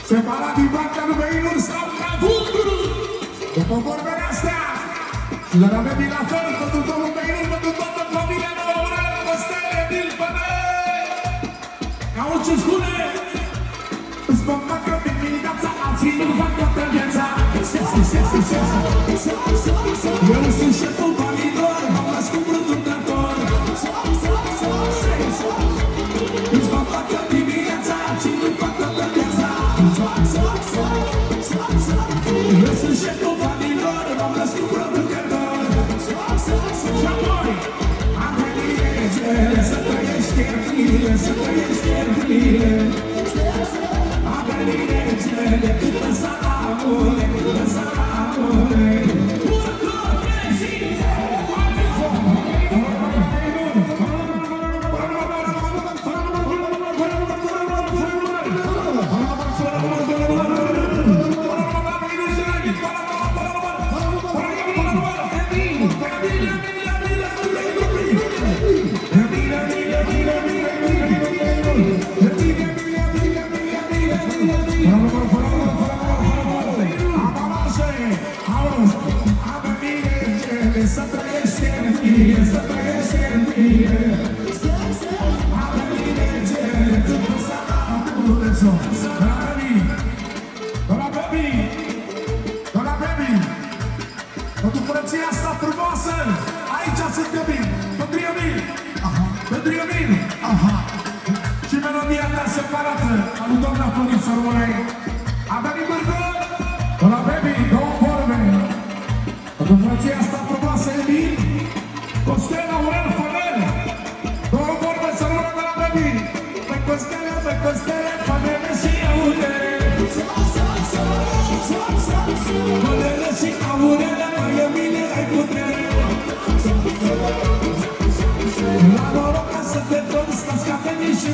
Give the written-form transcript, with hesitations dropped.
Separat din partea lui Beinur sau Cavunduru. După vorbele astea, și de la Bebi la fel, pentru domnul Beinur, pentru toată familia nouă, Aurel, Costel, Emil, Pădă. Auzi ce spune? Îți vom facă dimineața, alții nu fac toată viața. Eu sunt șeful banilor, m-am născut producător. Îți vom facă dimineața, alții nu fac toată viața. Eu sunt șeful banilor, m-am născut producător. Și apoi, am venit regele, să trăiești chertile, să trăiești chertile. Am venit regele, cât în salamule, cât în salamule. Să trăiește în mine, să trăiește în mine. A venit regele, cât în salamule. Doamna Bebi, doamna Bebi, pentru frăția asta frumoasă, aici suntem pentru Emil, pentru Emil, și melodia ta separată, a lui doamna Florița Românei. A venit Bârgăl, doamna Bebi, două vorbe, pentru frăția asta frumoasă, Emil, Costel, Aurel, Fănel, două vorbe să rămână de la Bebi, pe Costele, Fănele și Aurele. Fănele și Aurele, mai Emile, ai putere. La noroc ca să te dormi, stați ca veni și